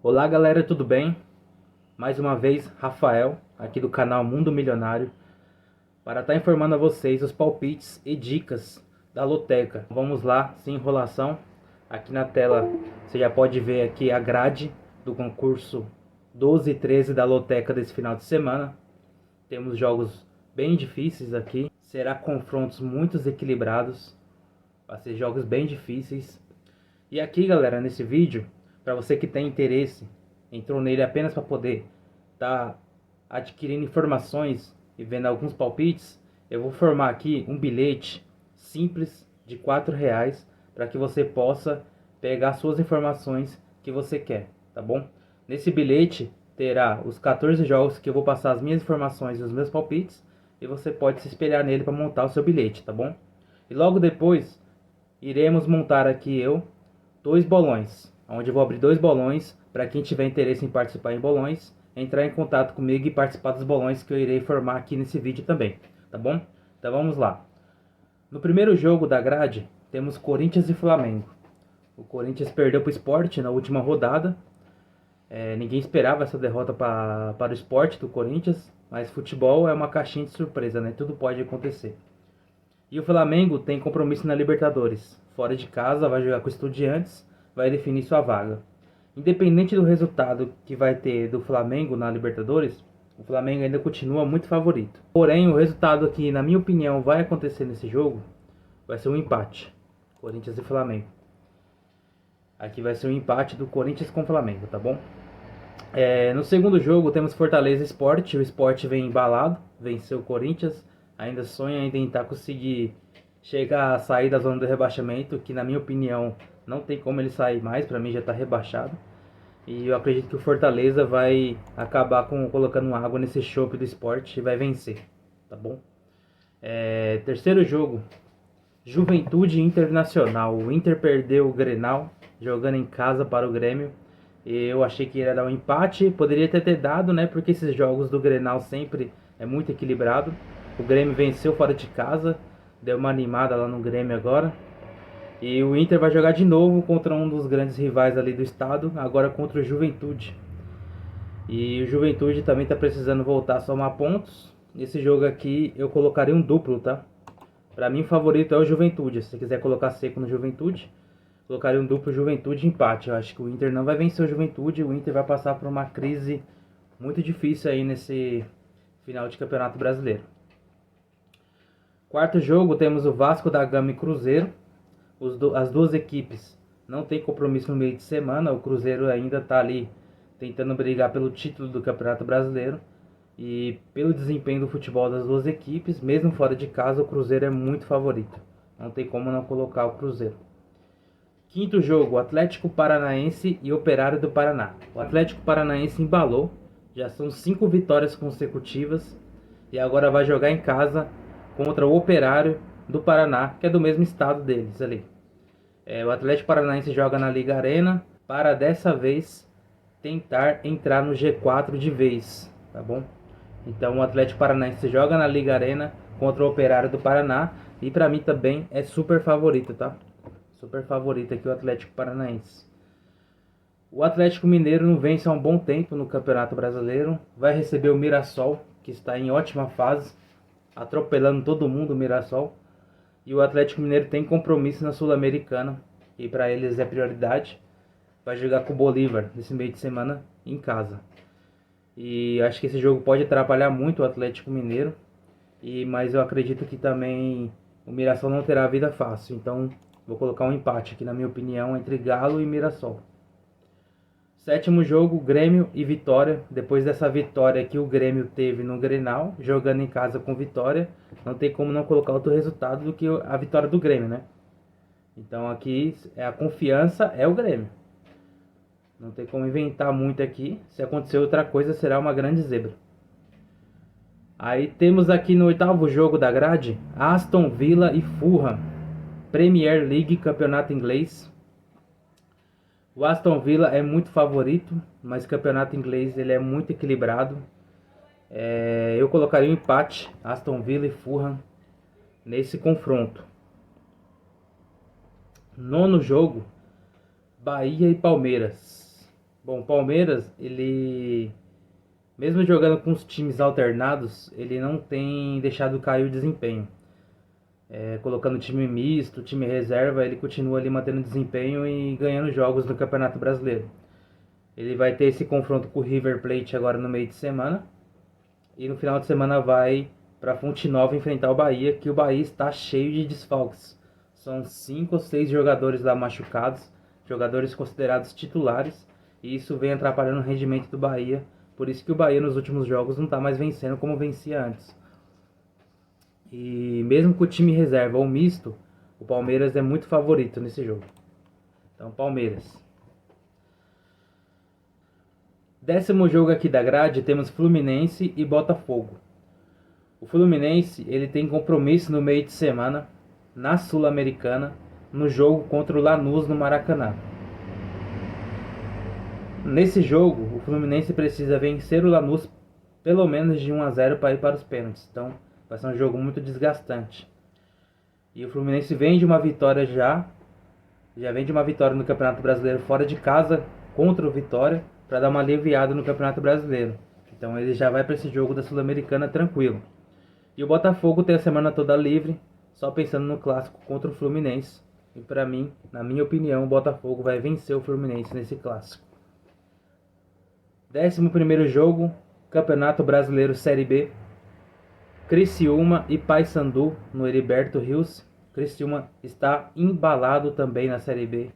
Olá galera, tudo bem? Mais uma vez, Rafael, aqui do canal Mundo Milionário, para estar informando a vocês os palpites e dicas da loteca. Vamos lá, sem enrolação. Aqui na tela você já pode ver aqui a grade do concurso 12 e 13 da loteca desse final de semana. Temos jogos bem difíceis aqui, será confrontos muito equilibrados, vai ser jogos bem difíceis. E aqui galera, nesse vídeo, para você que tem interesse, entrou nele apenas para poder estar adquirindo informações e vendo alguns palpites, eu vou formar aqui um bilhete simples de R$ 4 para que você possa pegar suas informações que você quer, tá bom? Nesse bilhete terá os 14 jogos que eu vou passar as minhas informações e os meus palpites, e você pode se espelhar nele para montar o seu bilhete, tá bom? E logo depois iremos montar aqui dois bolões, onde eu vou abrir dois bolões para quem tiver interesse em participar em bolões, entrar em contato comigo e participar dos bolões que eu irei formar aqui nesse vídeo também, tá bom? Então vamos lá. No primeiro jogo da grade, temos Corinthians e Flamengo. O Corinthians perdeu para o Sport na última rodada. Ninguém esperava essa derrota para o Sport do Corinthians, mas futebol é uma caixinha de surpresa, né? Tudo pode acontecer. E o Flamengo tem compromisso na Libertadores. Fora de casa, vai jogar com o Estudiantes, vai definir sua vaga. Independente do resultado que vai ter do Flamengo na Libertadores, o Flamengo ainda continua muito favorito. Porém, o resultado que, na minha opinião, vai acontecer nesse jogo vai ser um empate. Corinthians e Flamengo. Aqui vai ser um empate do Corinthians com o Flamengo, tá bom? No segundo jogo temos Fortaleza e Sport. O Sport vem embalado, venceu o Corinthians, ainda sonha em tentar conseguir chegar a sair da zona do rebaixamento, que na minha opinião não tem como ele sair mais, para mim já está rebaixado. E eu acredito que o Fortaleza vai acabar colocando água nesse chope do Sport e vai vencer, tá bom? Terceiro jogo, Juventude Internacional. O Inter perdeu o Grenal, jogando em casa para o Grêmio. Eu achei que ia dar um empate, poderia ter dado, né? Porque esses jogos do Grenal sempre é muito equilibrado. O Grêmio venceu fora de casa, deu uma animada lá no Grêmio agora. E o Inter vai jogar de novo contra um dos grandes rivais ali do estado, agora contra o Juventude. E o Juventude também está precisando voltar a somar pontos. Nesse jogo aqui eu colocaria um duplo, tá? Para mim o favorito é o Juventude. Se você quiser colocar seco no Juventude, colocaria um duplo Juventude empate. Eu acho que o Inter não vai vencer o Juventude. O Inter vai passar por uma crise muito difícil aí nesse final de Campeonato Brasileiro. Quarto jogo temos o Vasco da Gama e Cruzeiro. As duas equipes não têm compromisso no meio de semana. O Cruzeiro ainda está ali tentando brigar pelo título do Campeonato Brasileiro. E pelo desempenho do futebol das duas equipes, mesmo fora de casa, o Cruzeiro é muito favorito. Não tem como não colocar o Cruzeiro. Quinto jogo, Atlético Paranaense e Operário do Paraná. O Atlético Paranaense embalou, já são 5 vitórias consecutivas e agora vai jogar em casa contra o Operário do Paraná, que é do mesmo estado deles ali. O Atlético Paranaense joga na Liga Arena para dessa vez tentar entrar no G4 de vez, tá bom? Então o Atlético Paranaense joga na Liga Arena contra o Operário do Paraná e para mim também é super favorito, tá? Super favorito aqui o Atlético Paranaense. O Atlético Mineiro não vence há um bom tempo no Campeonato Brasileiro. Vai receber o Mirassol, que está em ótima fase, atropelando todo mundo o Mirassol. E o Atlético Mineiro tem compromisso na Sul-Americana, e para eles é prioridade. Vai jogar com o Bolívar nesse meio de semana em casa. E acho que esse jogo pode atrapalhar muito o Atlético Mineiro. Mas eu acredito que também o Mirassol não terá vida fácil. Então vou colocar um empate aqui, na minha opinião, entre Galo e Mirassol. Sétimo jogo, Grêmio e Vitória. Depois dessa vitória que o Grêmio teve no Grenal, jogando em casa com Vitória, não tem como não colocar outro resultado do que a vitória do Grêmio, né? Então aqui a confiança é o Grêmio. Não tem como inventar muito aqui. Se acontecer outra coisa, será uma grande zebra. Aí temos aqui no oitavo jogo da grade, Aston Villa e Fulham. Premier League, campeonato inglês. O Aston Villa é muito favorito, mas o campeonato inglês ele é muito equilibrado. Eu colocaria um empate, Aston Villa e Fulham, nesse confronto. Nono jogo, Bahia e Palmeiras. Bom, o Palmeiras, ele mesmo jogando com os times alternados, ele não tem deixado cair o desempenho. Colocando time misto, time reserva, ele continua ali mantendo desempenho e ganhando jogos no Campeonato Brasileiro. Ele vai ter esse confronto com o River Plate agora no meio de semana. E no final de semana vai para Fonte Nova enfrentar o Bahia, que o Bahia está cheio de desfalques. São 5 ou 6 jogadores lá machucados, jogadores considerados titulares, e isso vem atrapalhando o rendimento do Bahia. Por isso que o Bahia nos últimos jogos não está mais vencendo como vencia antes. E mesmo com o time reserva ou misto, o Palmeiras é muito favorito nesse jogo. Então, Palmeiras. Décimo jogo aqui da grade, temos Fluminense e Botafogo. O Fluminense ele tem compromisso no meio de semana, na Sul-Americana, no jogo contra o Lanús no Maracanã. Nesse jogo, o Fluminense precisa vencer o Lanús pelo menos de 1 a 0 para ir para os pênaltis. Então, vai ser um jogo muito desgastante. E o Fluminense vem de uma vitória já vem de uma vitória no Campeonato Brasileiro fora de casa contra o Vitória, para dar uma aliviada no Campeonato Brasileiro. Então ele já vai para esse jogo da Sul-Americana tranquilo. E o Botafogo tem a semana toda livre, só pensando no clássico contra o Fluminense. E para mim, na minha opinião, o Botafogo vai vencer o Fluminense nesse clássico. 11º jogo, Campeonato Brasileiro Série B. Criciúma e Paysandu no Heriberto Rios. Criciúma está embalado também na Série B,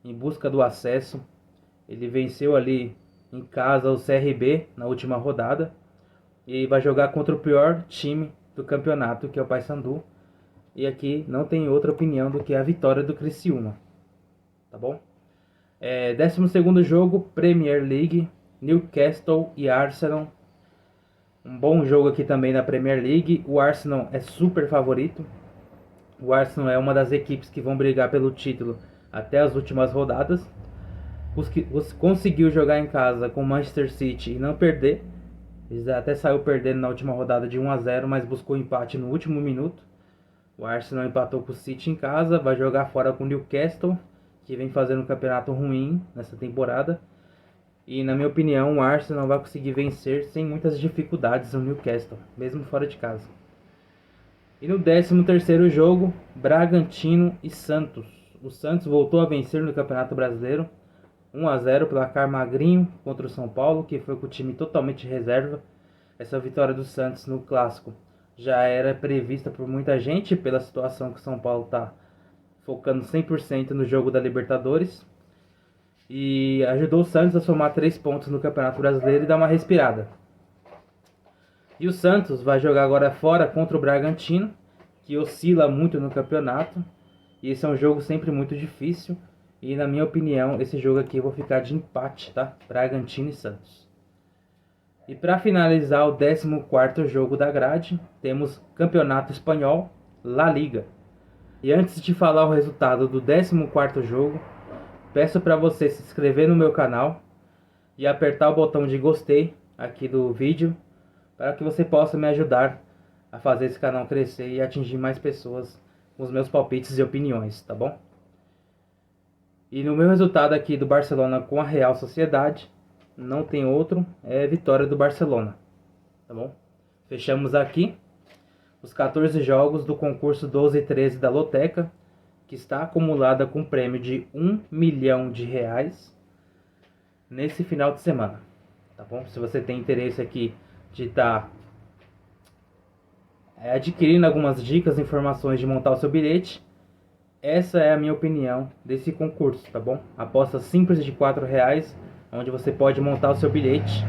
em busca do acesso. Ele venceu ali em casa o CRB na última rodada e vai jogar contra o pior time do campeonato, que é o Paysandu. E aqui não tem outra opinião do que a vitória do Criciúma, tá bom? 12º jogo, Premier League, Newcastle e Arsenal. Um bom jogo aqui também na Premier League. O Arsenal é super favorito. O Arsenal é uma das equipes que vão brigar pelo título até as últimas rodadas. Conseguiu jogar em casa com o Manchester City e não perder. Ele até saiu perdendo na última rodada de 1 a 0, mas buscou empate no último minuto. O Arsenal empatou com o City em casa, vai jogar fora com o Newcastle, que vem fazendo um campeonato ruim nessa temporada. E na minha opinião, o Arsenal vai conseguir vencer sem muitas dificuldades no Newcastle, mesmo fora de casa. E no 13º jogo, Bragantino e Santos. O Santos voltou a vencer no Campeonato Brasileiro, 1 a 0, placar magrinho contra o São Paulo, que foi com o time totalmente reserva. Essa vitória do Santos no clássico já era prevista por muita gente, pela situação que o São Paulo está focando 100% no jogo da Libertadores. E ajudou o Santos a somar 3 pontos no Campeonato Brasileiro e dar uma respirada. E o Santos vai jogar agora fora contra o Bragantino, que oscila muito no campeonato. E esse é um jogo sempre muito difícil. E na minha opinião, esse jogo aqui eu vou ficar de empate, tá? Bragantino e Santos. E para finalizar o 14º jogo da grade, temos Campeonato Espanhol, La Liga. E antes de falar o resultado do 14º jogo, peço para você se inscrever no meu canal e apertar o botão de gostei aqui do vídeo, para que você possa me ajudar a fazer esse canal crescer e atingir mais pessoas com os meus palpites e opiniões, tá bom? E no meu resultado aqui do Barcelona com a Real Sociedade, não tem outro, é vitória do Barcelona, tá bom? Fechamos aqui os 14 jogos do concurso 12 e 13 da Loteca, que está acumulada com prêmio de R$ 1 milhão nesse final de semana, tá bom? Se você tem interesse aqui de estar adquirindo algumas dicas, informações de montar o seu bilhete, essa é a minha opinião desse concurso, tá bom? Aposta simples de R$ 4, onde você pode montar o seu bilhete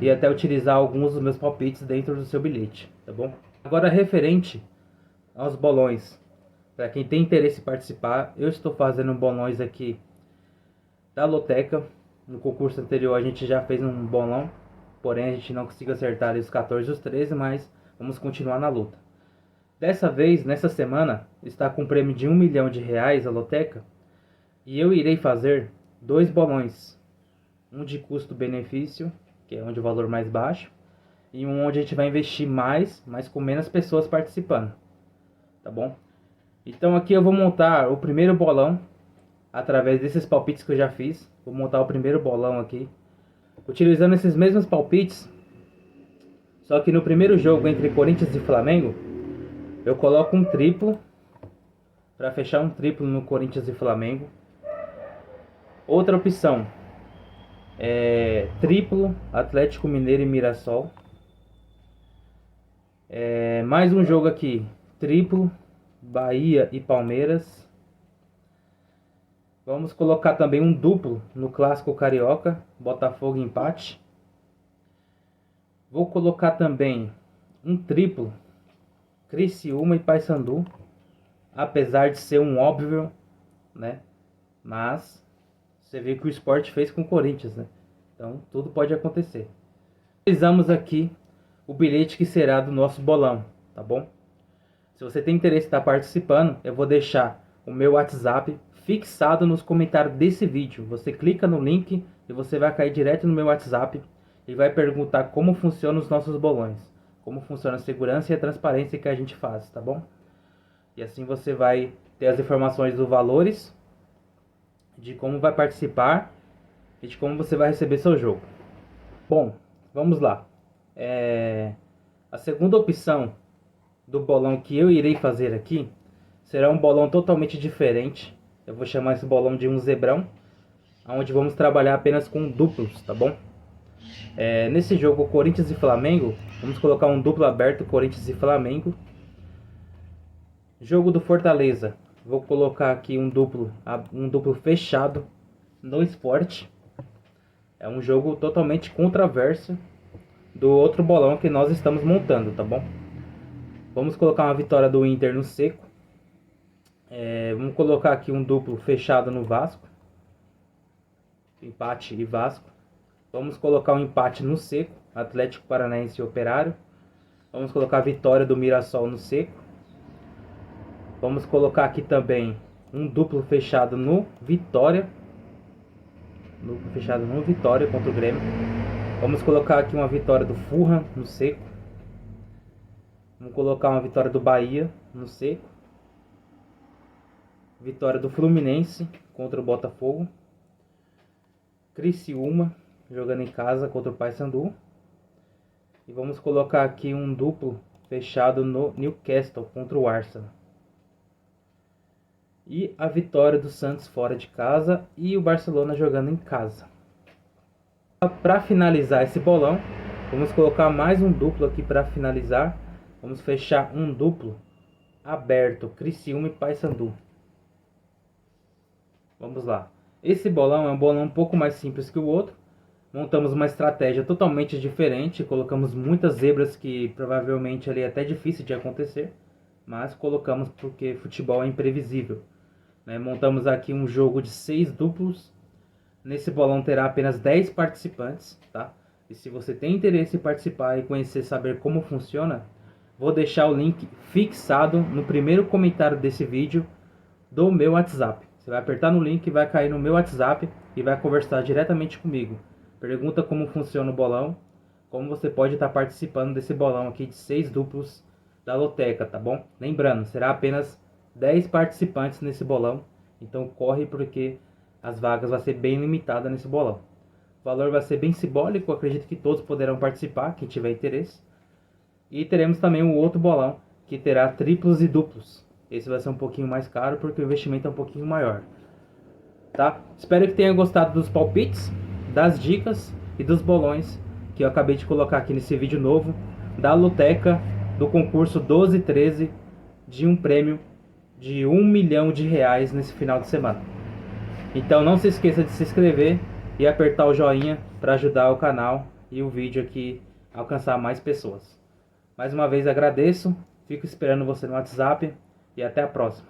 e até utilizar alguns dos meus palpites dentro do seu bilhete, tá bom? Agora, referente aos bolões, para quem tem interesse em participar, eu estou fazendo bolões aqui da Loteca. No concurso anterior a gente já fez um bolão, porém a gente não conseguiu acertar os 14 e os 13, mas vamos continuar na luta. Dessa vez, nessa semana, está com um prêmio de R$ 1 milhão a Loteca, e eu irei fazer 2 bolões. Um de custo-benefício, que é onde o valor mais baixo, e um onde a gente vai investir mais, mas com menos pessoas participando, tá bom? Então aqui eu vou montar o primeiro bolão, através desses palpites que eu já fiz. Vou montar o primeiro bolão aqui, utilizando esses mesmos palpites. Só que no primeiro jogo entre Corinthians e Flamengo, eu coloco um triplo, para fechar um triplo no Corinthians e Flamengo. Outra opção é triplo Atlético Mineiro e Mirassol. Mais um jogo aqui, triplo Bahia e Palmeiras. Vamos colocar também um duplo no Clássico Carioca, Botafogo e empate. Vou colocar também um triplo Criciúma e Paysandu, apesar de ser um óbvio, né? Mas você vê que o Sport fez com o Corinthians, né? Então tudo pode acontecer. Utilizamos aqui o bilhete que será do nosso bolão, tá bom? Se você tem interesse em estar participando, eu vou deixar o meu WhatsApp fixado nos comentários desse vídeo. Você clica no link e você vai cair direto no meu WhatsApp e vai perguntar como funcionam os nossos bolões, como funciona a segurança e a transparência que a gente faz, tá bom? E assim você vai ter as informações dos valores, de como vai participar e de como você vai receber seu jogo. Bom, vamos lá. A segunda opção do bolão que eu irei fazer aqui será um bolão totalmente diferente. Eu vou chamar esse bolão de um zebrão, onde vamos trabalhar apenas com duplos, tá bom? Nesse jogo Corinthians e Flamengo, vamos colocar um duplo aberto, Corinthians e Flamengo. Jogo do Fortaleza, vou colocar aqui um duplo fechado no Sport. É um jogo totalmente controverso do outro bolão que nós estamos montando, tá bom? Vamos colocar uma vitória do Inter no seco. Vamos colocar aqui um duplo fechado no Vasco, empate e Vasco. Vamos colocar um empate no seco, Atlético Paranaense e Operário. Vamos colocar a vitória do Mirassol no seco. Vamos colocar aqui também um duplo fechado no Vitória. Duplo fechado no Vitória contra o Grêmio. Vamos colocar aqui uma vitória do Fulham no seco. Vamos colocar uma vitória do Bahia no seco. Vitória do Fluminense contra o Botafogo. Criciúma jogando em casa contra o Paysandu. E vamos colocar aqui um duplo fechado no Newcastle contra o Arsenal. E a vitória do Santos fora de casa e o Barcelona jogando em casa. Para finalizar esse bolão, vamos colocar mais um duplo aqui para finalizar. Vamos fechar um duplo aberto, Criciúma e Paysandu. Vamos lá. Esse bolão é um bolão um pouco mais simples que o outro. Montamos uma estratégia totalmente diferente. Colocamos muitas zebras que provavelmente ali é até difícil de acontecer. Mas colocamos porque futebol é imprevisível. Montamos aqui um jogo de 6 duplos. Nesse bolão terá apenas 10 participantes, tá? E se você tem interesse em participar e conhecer, saber como funciona, vou deixar o link fixado no primeiro comentário desse vídeo do meu WhatsApp. Você vai apertar no link e vai cair no meu WhatsApp e vai conversar diretamente comigo. Pergunta como funciona o bolão, como você pode estar participando desse bolão aqui de 6 duplos da Loteca, tá bom? Lembrando, será apenas 10 participantes nesse bolão, então corre porque as vagas vão ser bem limitadas nesse bolão. O valor vai ser bem simbólico, acredito que todos poderão participar, quem tiver interesse. E teremos também um outro bolão que terá triplos e duplos. Esse vai ser um pouquinho mais caro porque o investimento é um pouquinho maior, tá? Espero que tenha gostado dos palpites, das dicas e dos bolões que eu acabei de colocar aqui nesse vídeo novo da Loteca do concurso 12/13 de um prêmio de R$1 milhão nesse final de semana. Então não se esqueça de se inscrever e apertar o joinha para ajudar o canal e o vídeo aqui a alcançar mais pessoas. Mais uma vez agradeço, fico esperando você no WhatsApp e até a próxima.